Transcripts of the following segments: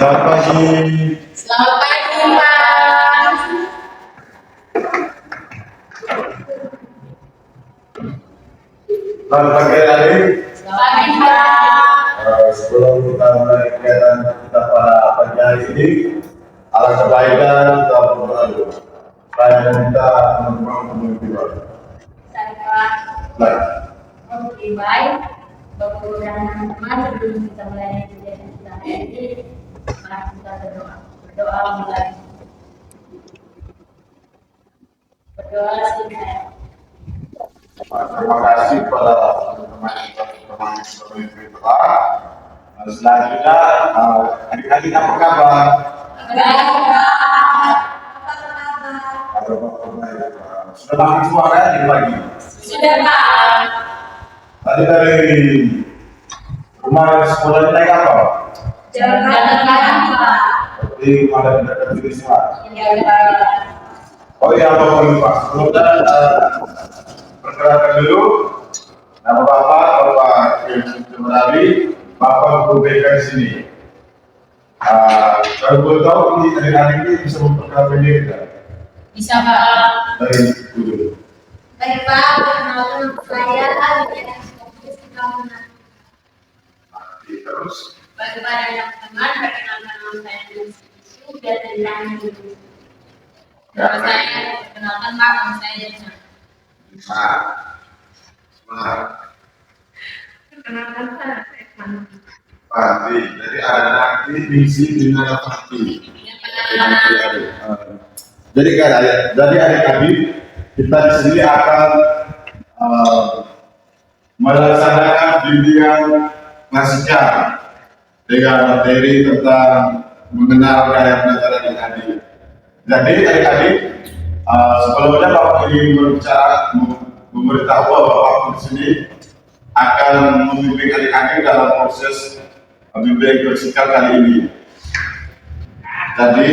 Selamat pagi. Selamat pagi, Pak. Selamat pagi adik. Selamat pagi, Pak. Sebelum kita mulai kegiatan kita pada pagi hari ini, alangkah baiknya kita berdoa dulu. Saya meminta teman-teman untuk berdoa. Saya Pak. Baik. Oke, baik. Bapak Ibu dan teman-teman, sebelum kita mulai kegiatan kita hari ini, mari kita berdoa. Berdoa mulai. Berdoa singkat. Terima kasih kepada teman-teman yang sudah berdoa. Selanjutnya, adik-adik apa kabar? Baik, Pak. Sudah makan suara di pagi. Sudah, Pak. Tadi dari rumah sekolah naik apa? Jalan kaki, Pak. Jadi ada tidak di semua. Ya, Pak. Oh iya, Bapak Ibu Pak. Kemudian perkenalkan dulu nama Bapak Jemberari, Bapak Guru BK di sini. Kalau boleh tahu ini adik-adik ini bisa memperkenalkan diri tidak? Bisa, Pak. Dari dulu. Baik, Pak. Perkenalkan saya Alina Fokus Kamunan. Terus. Bagi para teman, perkenalkan nama saya Nusu dan tentang dulu. Nama saya perkenalkan Pak, nama saya Jana. Semangat. Perkenalkan saya Evan. Pasti. Jadi ada nanti misi dengan pasti. Jadi adik-adik kita di sini akan melaksanakan bimbingan klasikal dengan materi tentang mengenal gaya belajar adik-adik. Jadi adik-adik, sebelumnya Bapak ingin berbicara, memberitahu bahwa Bapak di sini akan membimbing adik-adik dalam proses bimbingan klasikal kali ini. Jadi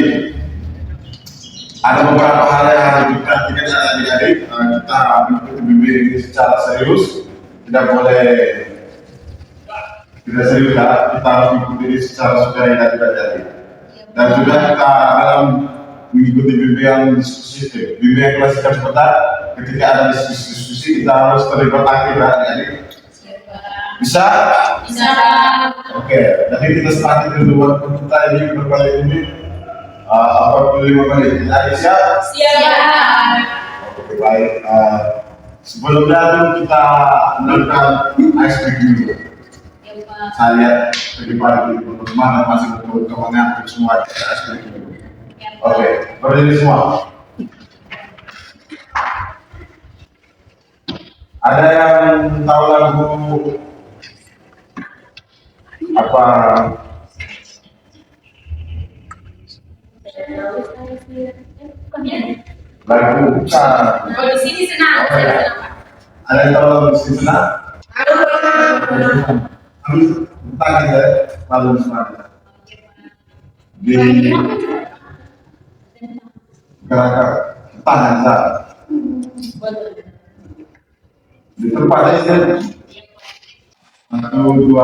ada beberapa hal yang harus diperhatikan adik-adik. Kita mengikuti bimbingan ini secara serius, tidak boleh tidak serius ya. Kita harus mengikuti ini secara sukarela tidak jadi. Dan juga kita dalam mengikuti bimbingan diskusi, bimbingan klasikal sebentar. Ketika ada diskusi kita harus terlibat aktif ya adik-adik. Bisa? Bisa, Pak. Oke, jadi kita start dulu buat kita ini berkali ini. 45 menit. Adik siap? Siap. Oke, baik. Sebelumnya itu kita melakukan ice breaking dulu. Ya, Pak. Saya lihat tadi pagi teman-teman dan masih bertemannya semua kita ice breaking dulu. Ya, Pak. Oke, berdiri semua. Ada yang tahu lagu apa? Lagu bukan. Oh, di sini senang. Oke. Ada yang tahu lagu di sini senang? Kami tanya ya, lalu semuanya. Di gerakan tangan saya. Di tempat ini. 1, 2,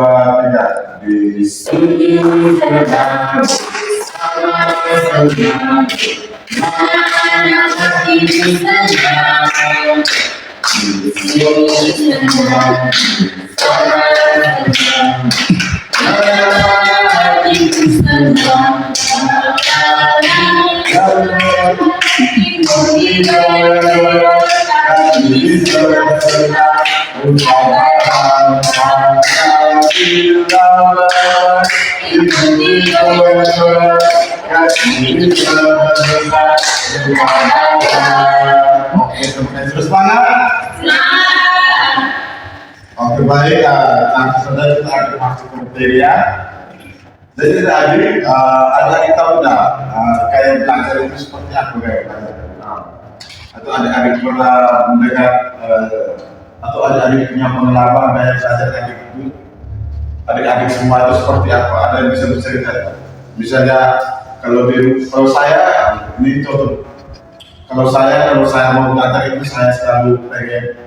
3. Di sini sedang terus semangat. Oke, baik. Sudah kita akan masuk ke materi ya. Jadi tadi ada kita udah kayak belajar itu seperti apa kayak belajar. Atau adik-adik pernah mendengar atau adik-adik punya pengalaman kayak belajar adik itu. Adik-adik semua itu seperti apa? Ada yang bisa bercerita? Misalnya kalau saya ini contoh. Kalau saya mau belajar itu saya selalu pengen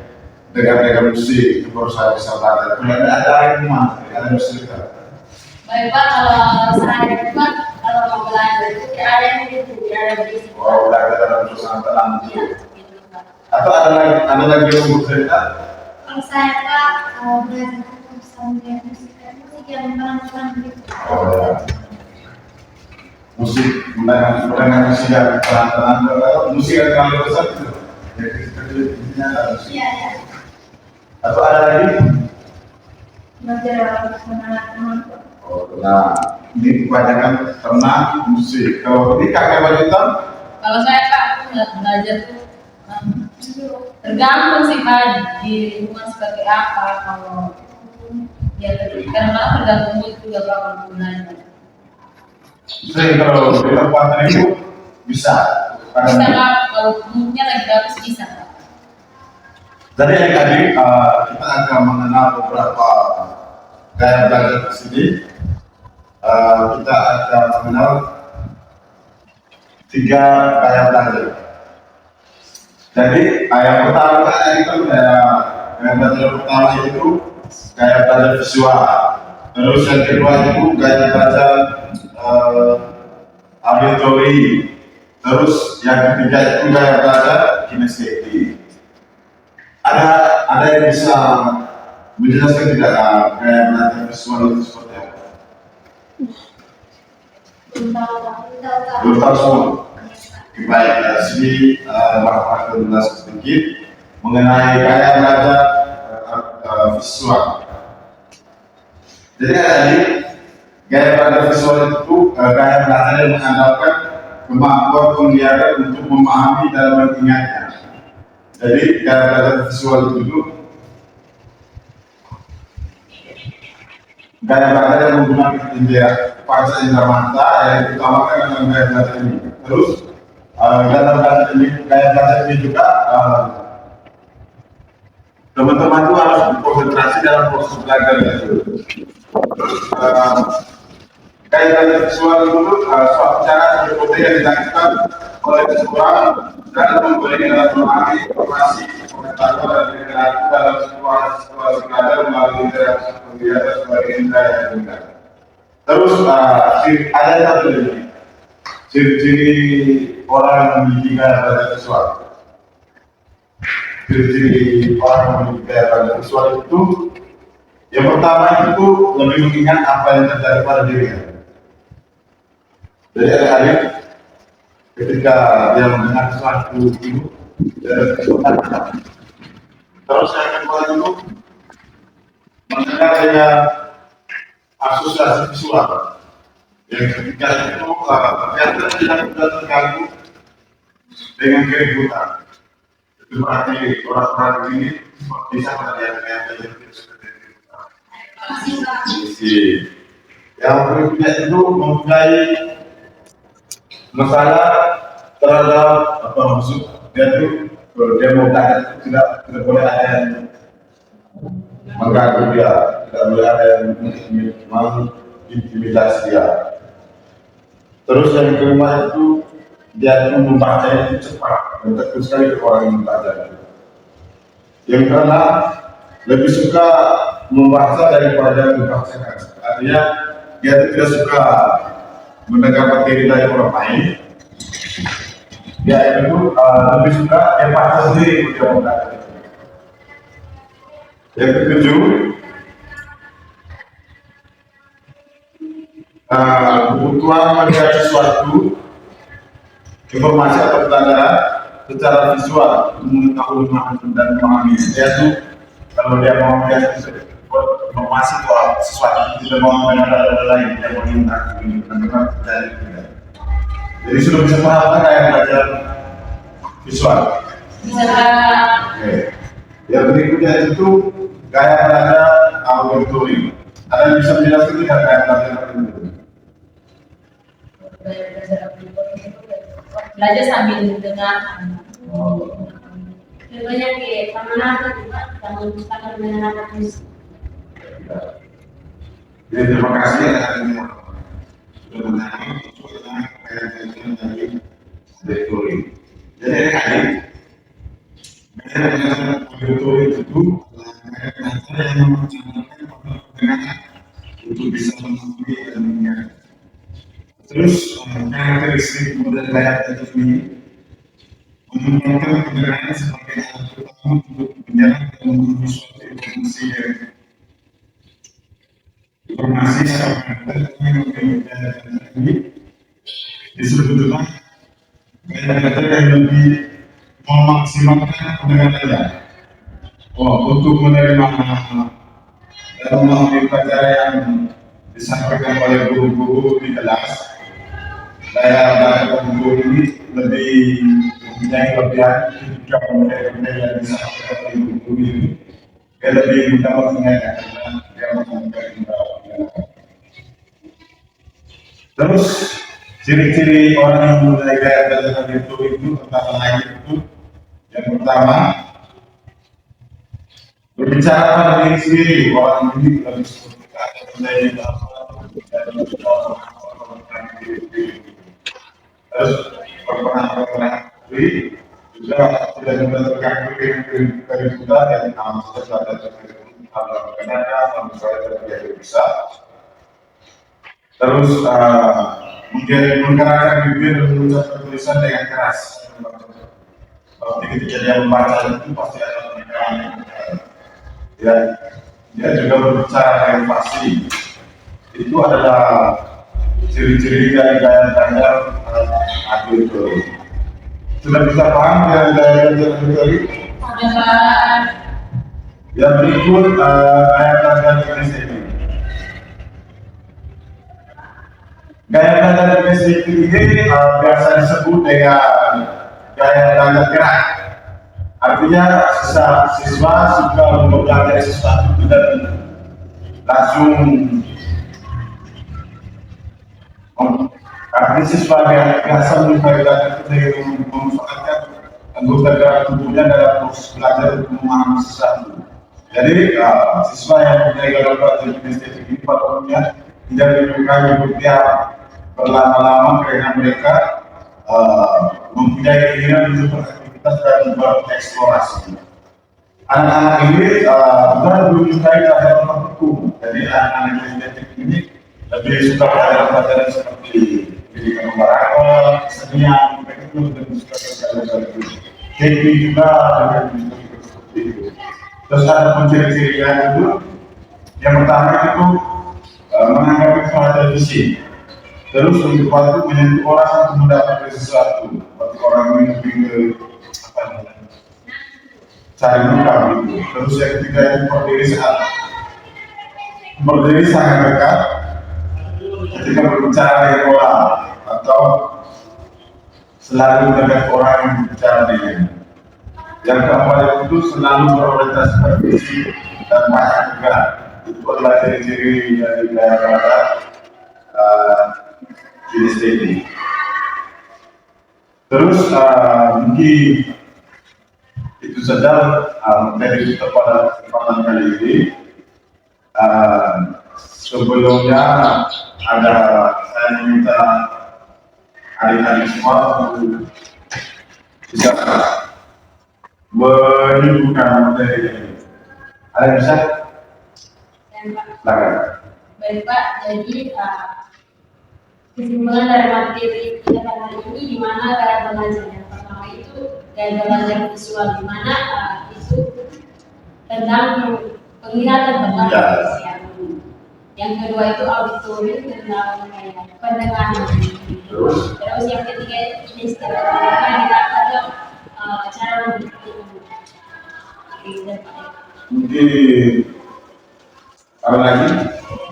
dengar musik itu baru saya bisa belajar. Kemudian ada yang mana? Ada musik. Baik, Pak. Kalau saya itu, Pak, mau belajar itu di area itu, di area berisik. Oh, belajar dalam suasana tenang Iya, gitu. gitu Kak. Atau ada lagi yang mau cerita? Kalau saya Kak, belajar sambil musik yang pelan-pelan gitu. Oh, musik, mendengar musik yang pelan-pelan, musik yang terlalu besar gitu. Jadi intinya ada musik. Iya, ya. Atau ada lagi? Belajar sama teman. Oh, nah, ini kebanyakan karena musik. Kalau ini kakek wanita, Kalau saya Kak, aku belajar tuh tergantung sih Kak di lingkungan seperti apa. Kalau ya kadang-kadang tergantung mood juga kalau belajar. sering kalau di tempat itu bisa. Bisa Kak, kalau moodnya lagi bagus bisa Kak. Jadi yang tadi kita akan mengenal beberapa gaya belajar di sini. Kita akan mengenal 3 gaya belajar. Jadi yang pertama kita gaya belajar pertama itu gaya belajar visual. Terus yang kedua itu gaya belajar auditory. Terus yang ketiga itu gaya belajar kinestetik. Ada yang bisa menjelaskan tidak gaya belajar visual itu seperti apa? Belum tahu semua. Baik, dari sini Bapak akan menjelaskan sedikit mengenai gaya belajar visual. Jadi tadi gaya belajar visual itu gaya belajar yang mengandalkan kemampuan penglihatan untuk memahami dan mengingatnya. Jadi gaya belajar visual itu gaya belajar yang menggunakan indera panca indera mata yang diutamakan dalam gaya belajar ini. Terus gaya belajar ini juga teman-teman itu harus berkonsentrasi dalam proses belajar itu. Gaya belajar visual itu suatu cara seperti yang dilakukan oleh seseorang dan memberi dalam memahami informasi, pengetahuan dan perilaku dalam situasi belajar melalui interaksi penglihatan sebagai indera yang dengar. Terus ada satu lagi ciri-ciri orang yang memiliki gaya belajar visual. Ciri-ciri orang yang memiliki gaya belajar visual itu yang pertama itu lebih mengingat apa yang terjadi pada dirinya. Jadi ada ketika dia mendengar sesuatu itu terus yang kedua itu mendengar dengan asosiasi visual. Yang ketiga itu ternyata tidak mudah terganggu dengan keributan. Itu berarti orang-orang ini bisa melihat seperti itu. Yang berikutnya itu mempunyai masalah terhadap apa maksud dia itu dia mau belajar tidak boleh ada yang mengganggu dia, tidak boleh ada yang mengintimidasi dia. Terus yang kelima itu dia itu membaca itu cepat dan tepat sekali ke orang yang membaca. Yang keenam lebih suka membaca daripada membacakan. Artinya dia tidak suka mendengar materi dari orang lain. Dia itu lebih suka dia baca sendiri dia membaca. Yang ketujuh, kebutuhan melihat sesuatu informasi atau pelajaran secara visual untuk mengetahui dan memahami. Dia tuh kalau dia mau melihat informasi soal sesuatu tidak mau mendengar ada lain, dia mau mendengar dari dia. Jadi sudah bisa paham kan kayak belajar visual. Bisa Oke. Yang berikutnya itu gaya belajar auditory. Ada yang bisa menjelaskan tidak gaya belajar auditory? belajar sambil dengar. Contohnya kayak pemenang juga tangan mendengarkan musik. Jadi terima kasih ya sudah mendengar gaya belajar dari auditory. Jadi kali gaya belajar auditory itu gaya belajar yang mengajarkan pendengar untuk bisa memahami dan mengingat. Terus etik ini menunjukkan kebenaran sebagai alat utama untuk menyerang dan membunuh suatu informasi sampai ini disebutkan data yang lebih memaksimalkan kebenarannya. Untuk menerima dan memahami pelajaran yang disampaikan oleh guru-guru di kelas, saya dan guru ini lebih mempunyai kelebihan ketika mengenai yang disampaikan oleh guru ini. Dia lebih mudah mengingatkan karena dia mengingatkan. Terus ciri-ciri orang yang mulai gaya belajar itu antara lain itu yang pertama berbicara pada diri sendiri. Orang ini lebih seperti ada menjadi terus berpengaruh diri juga tidak mendapatkan kehidupan yang sudah ada kalau kenapa misalnya tidak bisa terus menggerakkan bibir dan mengucapkan tulisan dengan keras. Ketika dia membaca itu pasti ada pemikiran. Dia juga berbicara dengan pasti. Itu adalah ciri-ciri dari gaya belajar adil itu. Sudah bisa paham gaya belajar tadi? Yang berikut gaya belajar Indonesia ini. Gaya belajar Indonesia ini biasa disebut dengan gaya belajar gerak. Artinya siswa suka mempelajari sesuatu dan langsung artinya siswa yang biasa mempelajari memanfaatkan anggota gerak tubuhnya dalam proses belajar untuk memahami sesuatu. Jadi siswa yang punya gaya belajar Indonesia ini pada umumnya tidak menyukai berdiam berlama-lama karena mereka mempunyai keinginan untuk beraktivitas dan bereksplorasi. Anak-anak ini bukan belum menyukai pelajaran hukum, jadi anak-anak ini lebih suka pelajaran seperti pendidikan olahraga, kesenian, mereka itu lebih suka pelajaran teknik juga, dan seperti itu. Terus ada ciri-cirinya itu, yang pertama itu menanggapi televisi. Terus untuk waktu menyentuh orang untuk mendapatkan sesuatu, waktu orang ini lebih ke apa namanya, cari muka gitu. Terus yang ketiga itu berdiri sangat dekat ketika berbicara dengan orang atau selalu dekat orang yang berbicara dengan. Yang keempat itu selalu berorientasi pada visi dan banyak gerak. Itu adalah ciri-ciri dari gaya belajar jenis ini. Terus mungkin itu saja materi kita pada kesempatan kali ini. Sebelumnya ada saya minta adik-adik semua untuk bisa menyuguhkan materi ini. Ada yang bisa? Silakan. Baik Pak, jadi kesimpulan dari materi kita kali ini di mana gaya belajar yang pertama itu gaya belajar visual, di mana itu tentang penglihatan berbasis yang kedua itu auditori tentang pendengaran. Terus yang ketiga ini setelah kita ada cara mungkin apa lagi?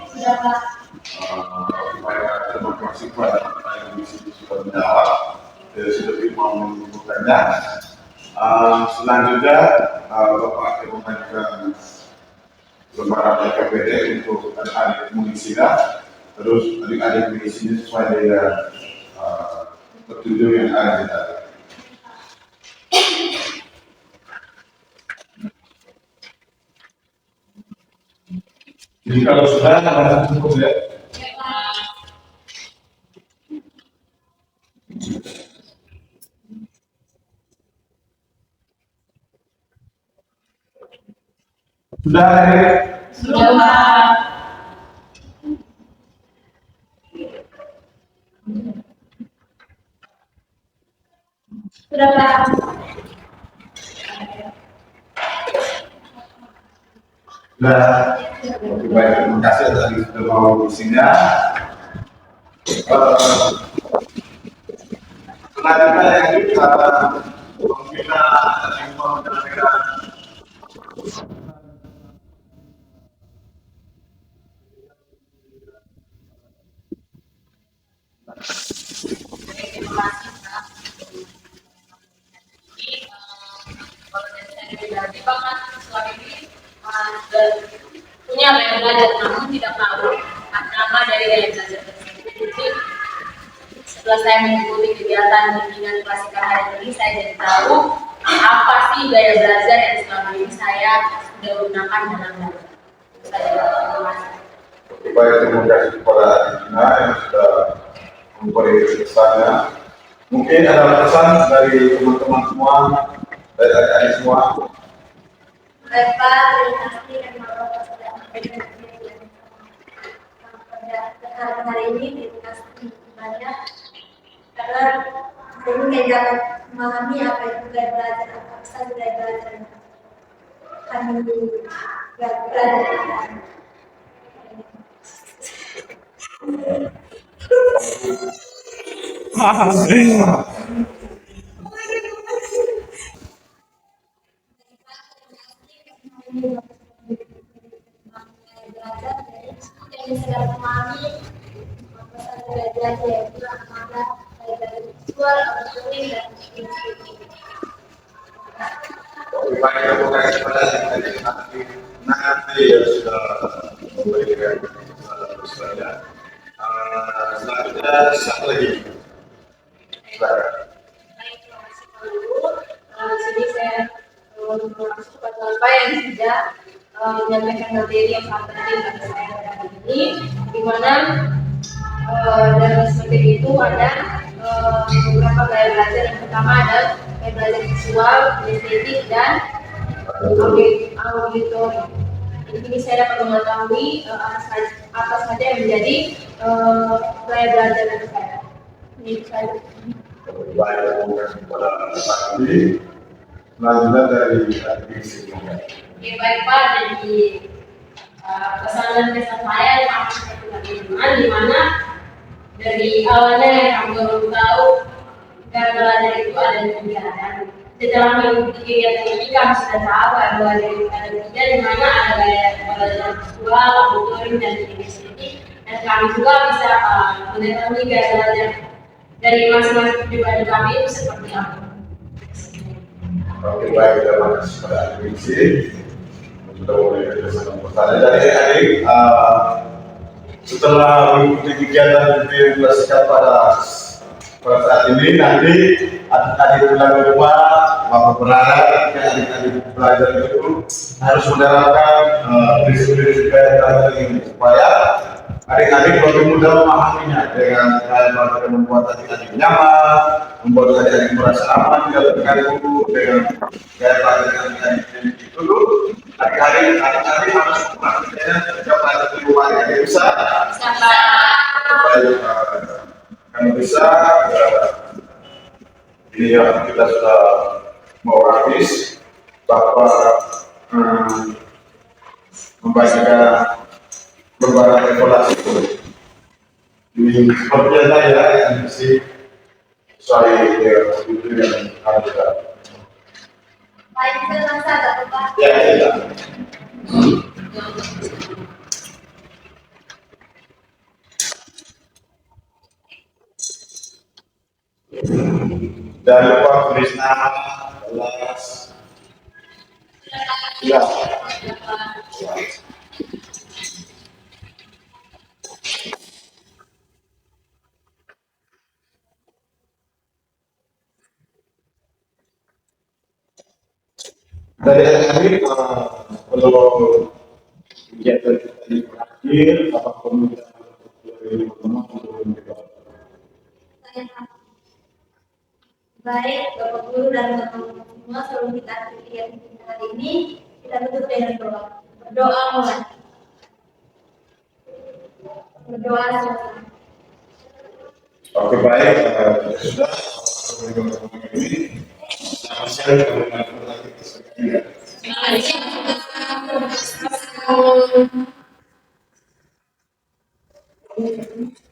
Sudah Pak. Supaya terima kasih kepada yang di sini sudah menjawab, sudah mau mengumpulkannya. Selanjutnya Bapak akan memberikan beberapa KPD untuk adik-adik mengisinya, terus adik-adik mengisinya sesuai dengan petunjuk yang ada di dalam. Jadi kalau sudah ada cukup ya. Sudah ya? Sudah Pak. Sudah paham? Nah, oke, baik, terima kasih tadi sudah mau isinya. Selanjutnya yang kita membina dan menjalankan Kalau dari saya pribadi banget selama ini punya gaya belajar namun tidak tahu nama dari gaya belajar tersebut. Jadi setelah saya mengikuti kegiatan bimbingan klasika hari ini, saya jadi tahu apa sih gaya belajar yang selama ini saya sudah gunakan dalam belajar. Saya terima kasih. Baik, terima kasih kepada Adina yang sudah memberi pesannya. Mungkin ada pesan dari teman-teman semua, dari adik-adik semua. Bapak, terima kasih dan Bapak sudah memberikan pada hari ini. Terima kasih banyak karena hari ini saya dapat memahami apa itu gaya belajar, apa saja gaya belajar yang kami belajar. Belajar dari yang sedang memahami apa saja gaya belajar yaitu ada gaya belajar visual, auditory, dan intuitif. Baik, terima kasih kepada adik-adik nanti yang sudah memberikan pesannya. Selanjutnya satu lagi. Silakan. Baik, terima kasih Pak Guru. Di sini saya masuk kepada Bapak yang sudah menyampaikan materi yang sangat penting bagi saya pada hari ini, di mana dalam materi itu ada beberapa gaya belajar. Yang pertama ada gaya belajar visual, estetik, dan auditori. Di sini saya dapat mengetahui apa saja yang menjadi gaya belajar dari saya. Ini saya. Baik, terima kasih kepada Pak Adi. Selanjutnya dari adik sebelumnya. Oke, baik Pak, jadi pesanan-pesan saya yang akan saya tuliskan di mana dari awalnya yang kami baru tahu gaya belajar itu ada tiga, dan setelah mengikuti kegiatan ini kami sudah tahu bahwa ada tiga, di mana ada gaya belajar visual, auditory, dan kinestetik, dan kami juga bisa mengetahui gaya belajar dari masing-masing pribadi kami itu seperti apa. Oke, baik, terima kasih kepada adik sudah mulai berkesan pertanyaan dari adik. Setelah mengikuti kegiatan yang dilaksanakan pada saat ini, nanti adik-adik pulang ke rumah, Bapak berharap adik-adik belajar itu harus menerapkan prinsip-prinsip gaya belajar ini supaya adik-adik lebih mudah memahaminya dengan cara belajar yang membuat adik-adik nyaman, membuat adik-adik merasa aman tidak terganggu dengan gaya belajar yang adik-adik itu dulu. Adik-adik harus mempraktikkannya ketika belajar di rumah adik bisa. Baik, kalau bisa ini ya kita sudah mau habis. Bapak membagikan beberapa evaluasi ini seperti saya yang mesti sesuai dengan yang ada. Baik, terima kasih Bapak. Ya. Jangan lupa tulis nama, kelas. Ya. Dari hari kalau kegiatan kita ini berakhir, apapun kita dari teman Baik, Bapak Guru dan teman-teman semua, sebelum kita akhiri kegiatan hari ini, kita tutup dengan doa. Berdoa mulai. Berdoa selesai. Oke, baik, sudah sebagai orang ini. Selamat siang teman-teman kita sekalian. Terima kasih.